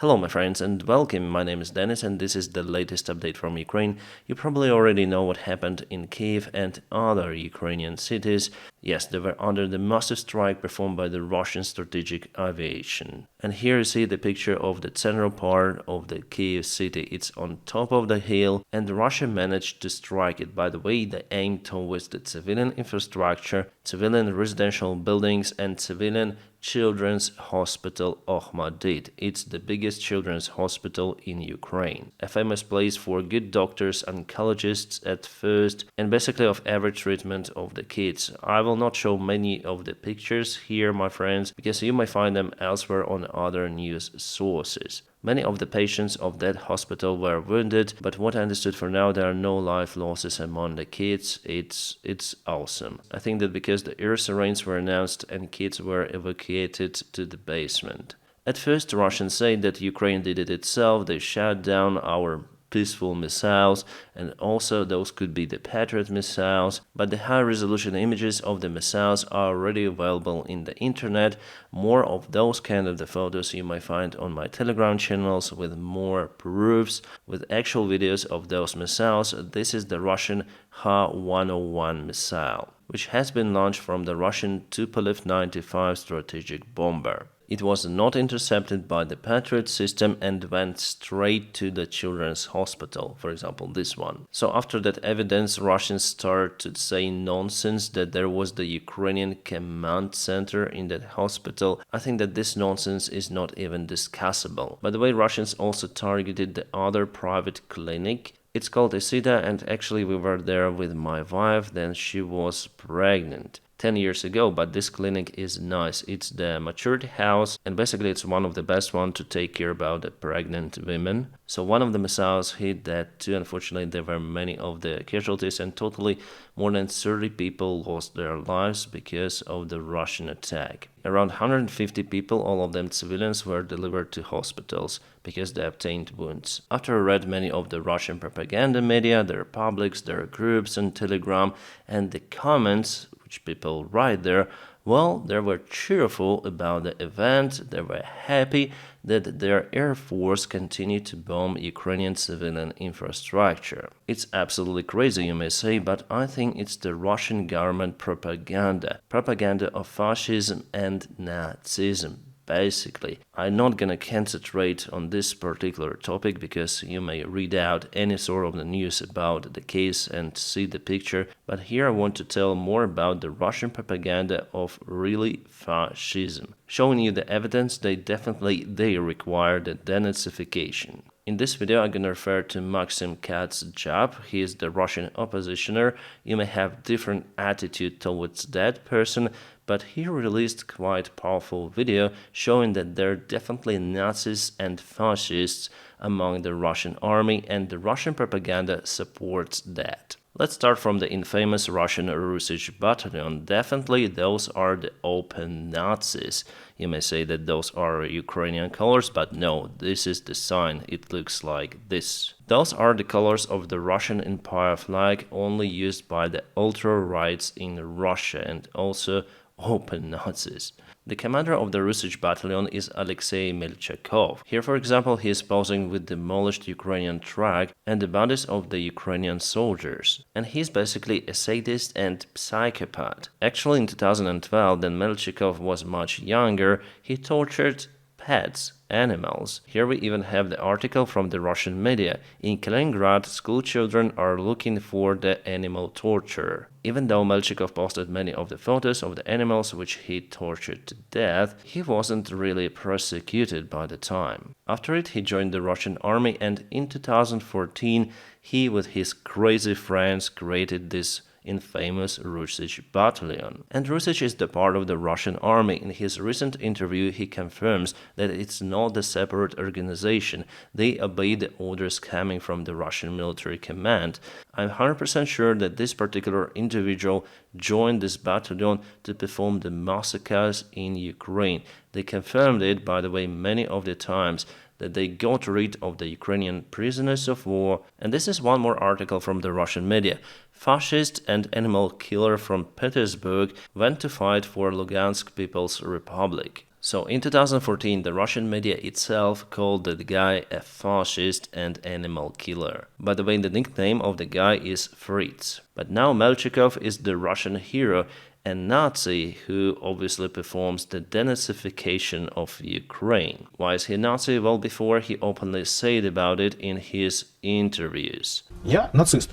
Hello my friends and welcome, my name is Dennis and this is the latest update from Ukraine. You probably already know what happened in Kiev and other Ukrainian cities. Yes, they were under the massive strike performed by the Russian strategic aviation. And here you see the picture of the central part of the Kiev city. It's on top of the hill and Russia managed to strike it. By the way, they aimed towards the civilian infrastructure, civilian residential buildings and civilian Children's Hospital Ohmedit. It's the biggest children's hospital in Ukraine. A famous place for good doctors, oncologists at first, and basically of every treatment of the kids. I will not show many of the pictures here, my friends, because you may find them elsewhere on other news sources. Many of the patients of that hospital were wounded, but what I understood for now, there are no life losses among the kids. It's awesome. I think that because the air sirens were announced and kids were evacuated to the basement. At first, the Russians say that Ukraine did it itself. They shot down our peaceful missiles, and also those could be the Patriot missiles, but the high-resolution images of the missiles are already available in the internet. More of those kind of the photos you might find on my Telegram channels with more proofs, with actual videos of those missiles. This is the Russian Ha-101 missile, which has been launched from the Russian Tupolev 95 strategic bomber. It was not intercepted by the Patriot system and went straight to the children's hospital, for example, this one. So after that evidence, Russians started to say nonsense that there was the Ukrainian command center in that hospital. I think that this nonsense is not even discussable. By the way, Russians also targeted the other private clinic. It's called Isida, and actually we were there with my wife, then she was pregnant 10 years ago, but this clinic is nice. It's the maturity house, and basically it's one of the best ones to take care about the pregnant women. So one of the missiles hit that too. Unfortunately, there were many of the casualties, and totally more than 30 people lost their lives because of the Russian attack. Around 150 people, all of them civilians, were delivered to hospitals because they obtained wounds. After I read many of the Russian propaganda media, their publics, their groups on Telegram, and the comments which people write there, well, they were cheerful about the event. They were happy that their air force continued to bomb Ukrainian civilian infrastructure. It's absolutely crazy, you may say, but I think it's the Russian government propaganda of fascism and Nazism. Basically, I'm not gonna concentrate on this particular topic because you may read out any sort of the news about the case and see the picture, but here I want to tell more about the Russian propaganda of really fascism. Showing you the evidence, they require the denazification. In this video, I'm going to refer to Maxim Katz's job. He is the Russian oppositioner. You may have different attitude towards that person, but he released quite powerful video showing that there are definitely Nazis and fascists among the Russian army, and the Russian propaganda supports that. Let's start from the infamous Russian Ruzzian battalion. Definitely those are the open Nazis. You may say that those are Ukrainian colors, but no, this is the sign. It looks like this. Those are the colors of the Russian Empire flag, only used by the ultra-rights in Russia, and also open Nazis. The commander of the Ruzzian battalion is Alexei Melchakov. Here, for example, he is posing with demolished Ukrainian truck and the bodies of the Ukrainian soldiers. And he's basically a sadist and psychopath. Actually, in 2012, when Melchakov was much younger, he tortured pets, animals. Here we even have the article from the Russian media. In Kaliningrad, school children are looking for the animal torturer. Even though Melchakov posted many of the photos of the animals which he tortured to death, he wasn't really prosecuted by the time. After it, he joined the Russian army, and in 2014, he with his crazy friends created this infamous Ruzzian battalion. And Ruzzian is the part of the Russian army. In his recent interview, he confirms that it's not a separate organization. They obey the orders coming from the Russian military command. I'm 100% sure that this particular individual joined this battalion to perform the massacres in Ukraine. They confirmed it, by the way, many of the times that they got rid of the Ukrainian prisoners of war. And this is one more article from the Russian media. Fascist and animal killer from Petersburg went to fight for Lugansk People's Republic. So in 2014, the Russian media itself called the guy a fascist and animal killer. By the way, the nickname of the guy is Fritz. But now Melchikov is the Russian hero and Nazi who obviously performs the denazification of Ukraine. Why is he Nazi? Well, before he openly said about it in his interviews. Я нацист.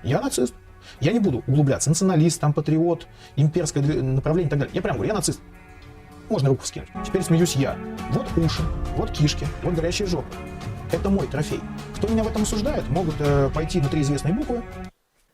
Я нацист. Я не буду углубляться. Националист, там, патриот, имперское направление и так далее. Я прям говорю, я нацист. Можно руку скинуть. Теперь смеюсь я. Вот уши, вот кишки, вот горящая жопа. Это мой трофей. Кто меня в этом осуждает, могут пойти на 3 известные буквы.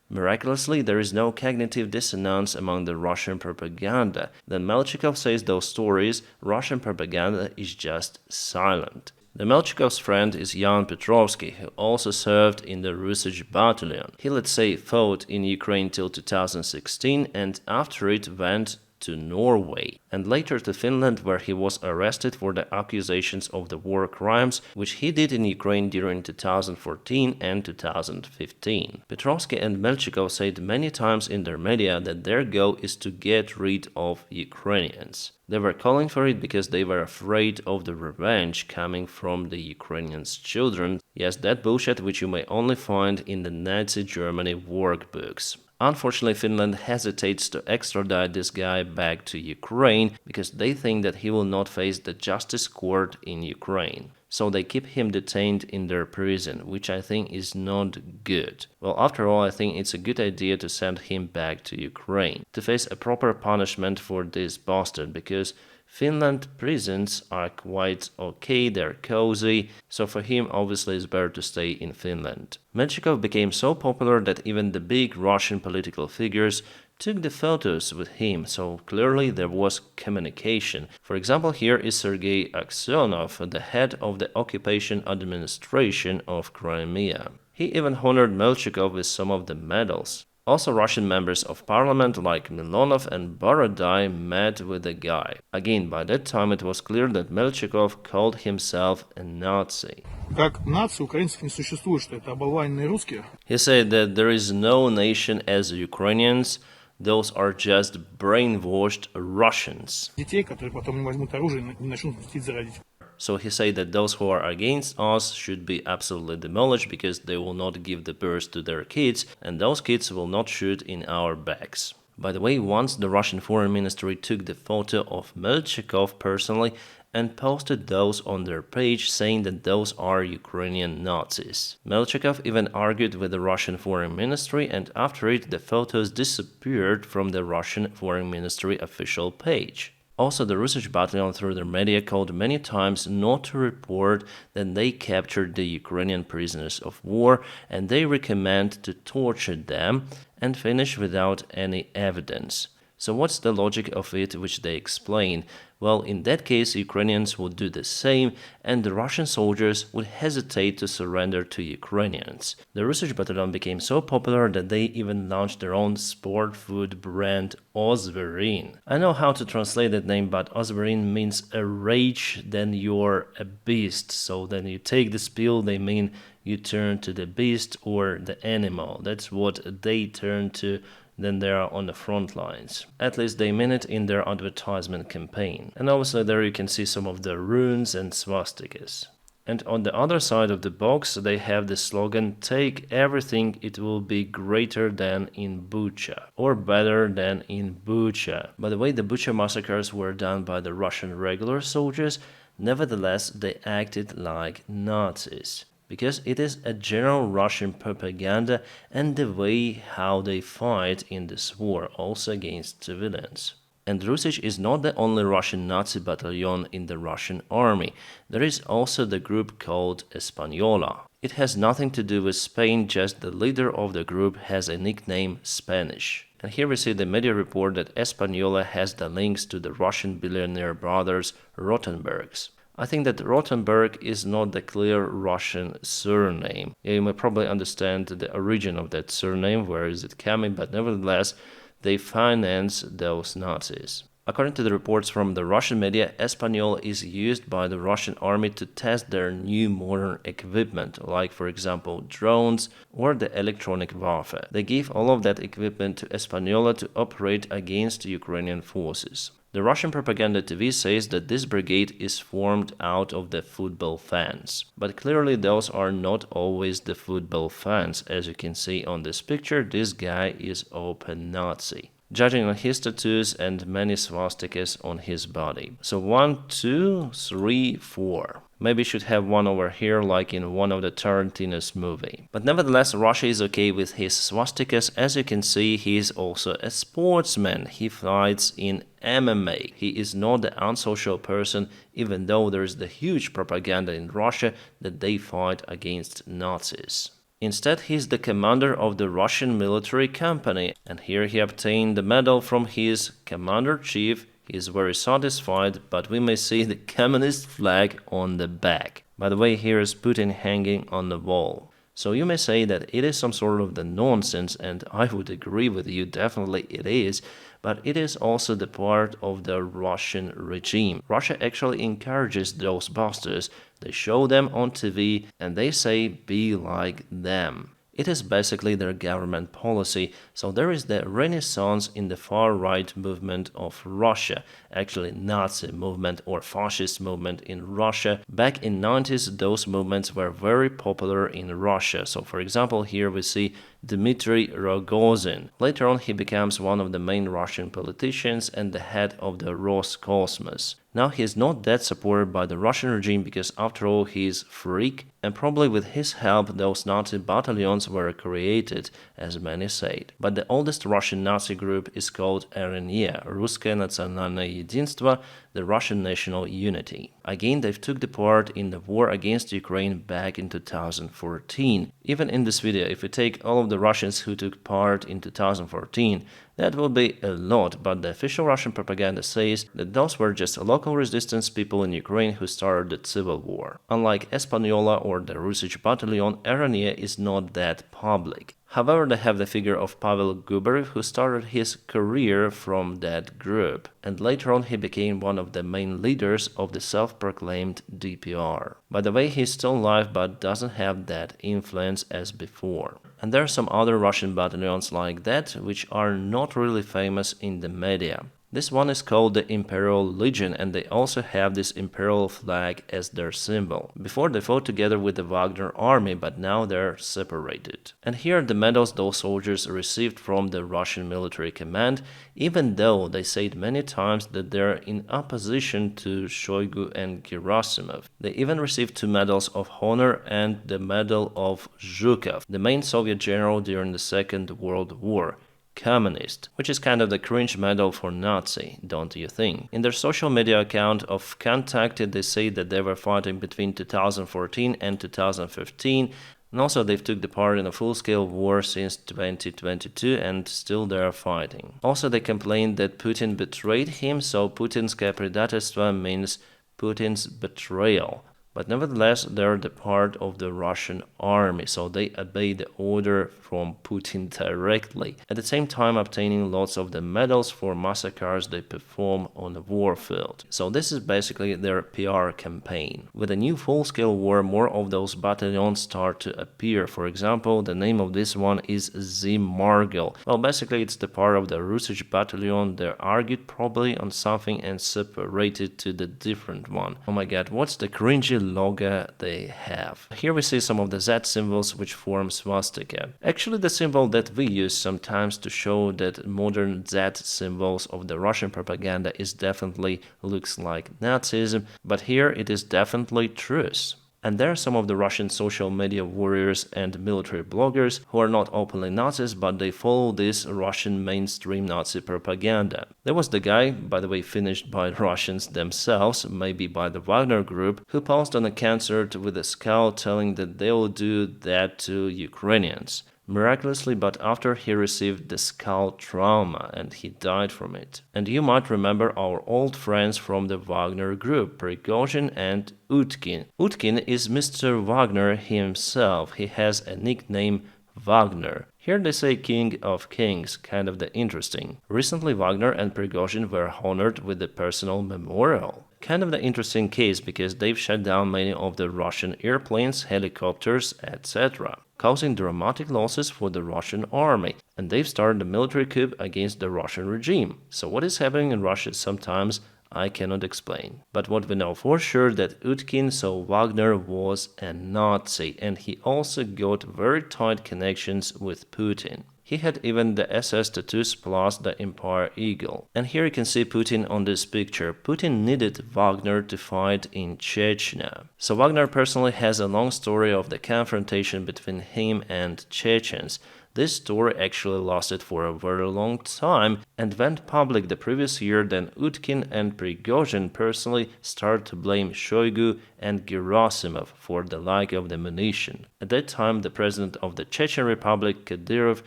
Miraculously, there is no cognitive dissonance among the Russian propaganda. Then Melchikov says those stories, Russian propaganda is just silent. The Melchikov's friend is Jan Petrovsky, who also served in the Ruzzian battalion. He, let's say, fought in Ukraine till 2016 and after it went to Norway, and later to Finland, where he was arrested for the accusations of the war crimes, which he did in Ukraine during 2014 and 2015. Petrovsky and Melchikov said many times in their media that their goal is to get rid of Ukrainians. They were calling for it because they were afraid of the revenge coming from the Ukrainians' children. Yes, that bullshit which you may only find in the Nazi Germany workbooks. Unfortunately, Finland hesitates to extradite this guy back to Ukraine because they think that he will not face the justice court in Ukraine. So they keep him detained in their prison, which I think is not good. Well, after all, I think it's a good idea to send him back to Ukraine, to face a proper punishment for this bastard, because Finland prisons are quite okay, they're cozy, so for him obviously it's better to stay in Finland. Melchikov became so popular that even the big Russian political figures took the photos with him, so clearly there was communication. For example, here is Sergei Aksionov, the head of the occupation administration of Crimea. He even honored Melchikov with some of the medals. Also, Russian members of parliament like Milonov and Borodai met with the guy. Again, by that time it was clear that Melchikov called himself a Nazi. Как нации украинцев не существует, что это оболваненные русские. He said that there is no nation as Ukrainians, those are just brainwashed Russians. Детей, которые потом не возьмут оружие и начнут мстить за родителей. So he said that those who are against us should be absolutely demolished because they will not give the birth to their kids and those kids will not shoot in our backs. By the way, once the Russian Foreign Ministry took the photo of Melchikov personally and posted those on their page saying that those are Ukrainian Nazis. Melchikov even argued with the Russian Foreign Ministry and after it the photos disappeared from the Russian Foreign Ministry official page. Also, the Ruzzian battalion through their media called many times not to report that they captured the Ukrainian prisoners of war and they recommend to torture them and finish without any evidence. So what's the logic of it which they explain? Well, in that case, Ukrainians would do the same and the Russian soldiers would hesitate to surrender to Ukrainians. The Ruzzian battalion became so popular that they even launched their own sport food brand Ozverin. I know how to translate that name, but Ozverin means a rage, then you're a beast. So then you take this pill, they mean you turn to the beast or the animal. That's what they turn to. Then they are on the front lines. At least they mean it in their advertisement campaign. And obviously there you can see some of the runes and swastikas. And on the other side of the box they have the slogan, "Take everything, it will be greater than in Bucha," or better than in Bucha. By the way, the Bucha massacres were done by the Russian regular soldiers, nevertheless they acted like Nazis. Because it is a general Russian propaganda and the way how they fight in this war, also against civilians. And Ruzzian is not the only Russian Nazi battalion in the Russian army. There is also the group called Española. It has nothing to do with Spain, just the leader of the group has a nickname Spanish. And here we see the media report that Española has the links to the Russian billionaire brothers Rothenbergs. I think that Rothenberg is not the clear Russian surname. You may probably understand the origin of that surname, where is it coming, but nevertheless, they finance those Nazis. According to the reports from the Russian media, Español is used by the Russian army to test their new modern equipment, like for example drones or the electronic warfare. They give all of that equipment to Española to operate against Ukrainian forces. The Russian propaganda TV says that this brigade is formed out of the football fans. But clearly those are not always the football fans. As you can see on this picture, this guy is open Nazi, judging on his tattoos and many swastikas on his body. So 1, 2, 3, 4. Maybe should have one over here like in one of the Tarantino's movie. But nevertheless, Russia is okay with his swastikas. As you can see, he is also a sportsman. He fights in MMA. He is not the unsocial person, even though there is the huge propaganda in Russia that they fight against Nazis. Instead, he is the commander of the Russian military company, and here he obtained the medal from his commander-chief. He is very satisfied, but we may see the communist flag on the back. By the way, here is Putin hanging on the wall. So you may say that it is some sort of the nonsense, and I would agree with you, definitely it is, but it is also the part of the Russian regime. Russia actually encourages those busters. They show them on TV and they say be like them. It is basically their government policy, so there is the renaissance in the far-right movement of Russia, actually Nazi movement or fascist movement in Russia. Back in 90s, those movements were very popular in Russia. So for example, here we see Dmitry Rogozin. Later on, he becomes one of the main Russian politicians and the head of the Roscosmos. Now he is not that supported by the Russian regime because after all he is freak, and probably with his help those Nazi battalions were created, as many said. But the oldest Russian Nazi group is called RNE, Русское национальное единство, the Russian national unity. Again, they took the part in the war against Ukraine back in 2014. Even in this video, if we take all of the Russians who took part in 2014, that will be a lot, but the official Russian propaganda says that those were just local resistance people in Ukraine who started the civil war. Unlike Espanola or the Ruzzian battalion, RNE is not that public. However, they have the figure of Pavel Gubarev, who started his career from that group, and later on he became one of the main leaders of the self-proclaimed DPR. By the way, he's still alive but doesn't have that influence as before. And there are some other Russian battalions like that, which are not really famous in the media. This one is called the Imperial Legion, and they also have this imperial flag as their symbol. Before they fought together with the Wagner army, but now they're separated. And here are the medals those soldiers received from the Russian military command, even though they said many times that they're in opposition to Shoigu and Gerasimov. They even received 2 medals of honor and the Medal of Zhukov, the main Soviet general during the Second World War. Communist, which is kind of the cringe medal for Nazi, don't you think? In their social media account of Contacted, they say that they were fighting between 2014 and 2015, and also they've took the part in a full-scale war since 2022 and still they are fighting. Also they complained that Putin betrayed him, so Putinskое предательство means Putin's betrayal. But nevertheless, they're the part of the Russian army, so they obey the order from Putin directly, at the same time obtaining lots of the medals for massacres they perform on the war field. So this is basically their PR campaign. With a new full-scale war, more of those battalions start to appear. For example, the name of this one is Zimargel. Well, basically it's the part of the Ruzzian battalion. They argued probably on something and separated to the different one. Oh my god, what's the cringy logo they have? Here we see some of the Z symbols which form swastika. Actually the symbol that we use sometimes to show that modern Z symbols of the Russian propaganda is definitely looks like Nazism, but here it is definitely truce. And there are some of the Russian social media warriors and military bloggers who are not openly Nazis, but they follow this Russian mainstream Nazi propaganda. There was the guy, by the way finished by Russians themselves, maybe by the Wagner group, who posed on a concert with a skull telling that they will do that to Ukrainians. Miraculously, but after he received the skull trauma and he died from it. And you might remember our old friends from the Wagner group, Prigozhin and Utkin. Utkin is Mr. Wagner himself. He has a nickname Wagner. Here they say King of Kings, kind of the interesting. Recently Wagner and Prigozhin were honored with a personal memorial. Kind of an interesting case because they've shut down many of the Russian airplanes, helicopters, etc., causing dramatic losses for the Russian army, and they've started a military coup against the Russian regime. So what is happening in Russia sometimes I cannot explain. But what we know for sure that Utkin, so Wagner, was a Nazi, and he also got very tight connections with Putin. He had even the SS tattoos plus the Empire Eagle. And here you can see Putin on this picture. Putin needed Wagner to fight in Chechnya. So Wagner personally has a long story of the confrontation between him and Chechens. This story actually lasted for a very long time and went public the previous year. Then Utkin and Prigozhin personally started to blame Shoigu and Gerasimov for the lack of the munition. At that time, the president of the Chechen Republic, Kadyrov,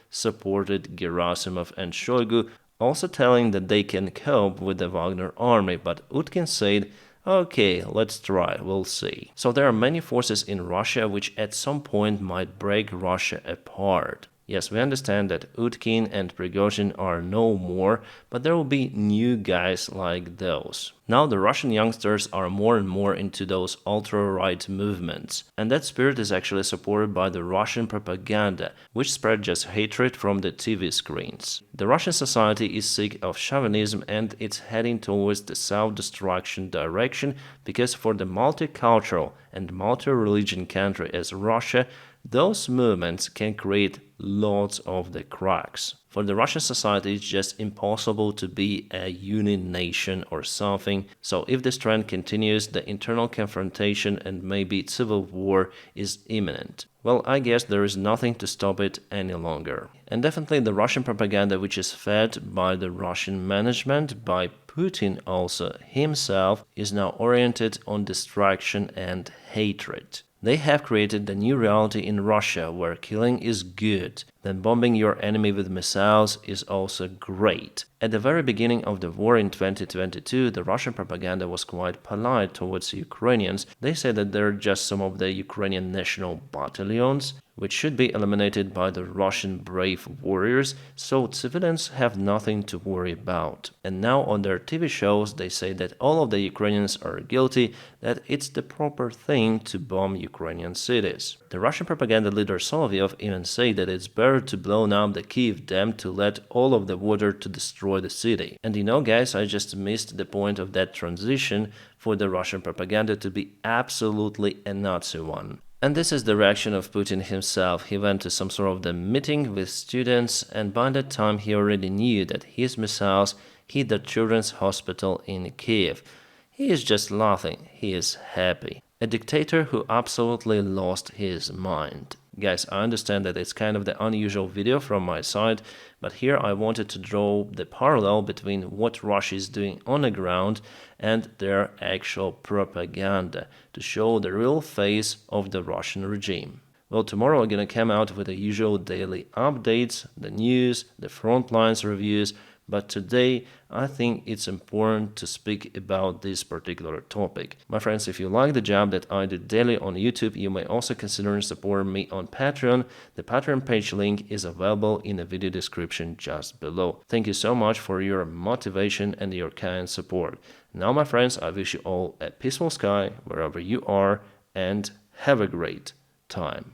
supported Gerasimov and Shoigu, also telling that they can cope with the Wagner army, but Utkin said, "Okay, let's try, we'll see." So there are many forces in Russia which at some point might break Russia apart. Yes, we understand that Utkin and Prigozhin are no more, but there will be new guys like those. Now the Russian youngsters are more and more into those ultra-right movements, and that spirit is actually supported by the Russian propaganda, which spread just hatred from the TV screens. The Russian society is sick of chauvinism and it's heading towards the self-destruction direction because for the multicultural and multi-religion country as Russia, those movements can create lots of the cracks. For the Russian society, it's just impossible to be a unit nation or something. So if this trend continues, the internal confrontation and maybe civil war is imminent. Well, I guess there is nothing to stop it any longer. And definitely the Russian propaganda, which is fed by the Russian management, by Putin also himself, is now oriented on distraction and hatred. They have created the new reality in Russia where killing is good, then bombing your enemy with missiles is also great. At the very beginning of the war in 2022, the Russian propaganda was quite polite towards Ukrainians. They said that they're just some of the Ukrainian national battalions, which should be eliminated by the Russian brave warriors, so civilians have nothing to worry about. And now on their TV shows they say that all of the Ukrainians are guilty, that it's the proper thing to bomb Ukrainian cities. The Russian propaganda leader Solovyov even said that it's better to blow up the Kyiv dam to let all of the water to destroy the city. And you know guys, I just missed the point of that transition for the Russian propaganda to be absolutely a Nazi one. And this is the reaction of Putin himself. He went to some sort of the meeting with students, and by that time he already knew that his missiles hit the children's hospital in Kyiv. He is just laughing, he is happy. A dictator who absolutely lost his mind. Guys, I understand that it's kind of the unusual video from my side, but here I wanted to draw the parallel between what Russia is doing on the ground and their actual propaganda to show the real face of the Russian regime. Well, tomorrow I'm gonna come out with the usual daily updates, the news, the frontlines reviews, but today I think it's important to speak about this particular topic. My friends, if you like the job that I do daily on YouTube, you may also consider supporting me on Patreon. The Patreon page link is available in the video description just below. Thank you so much for your motivation and your kind support. Now, my friends, I wish you all a peaceful sky wherever you are and have a great time.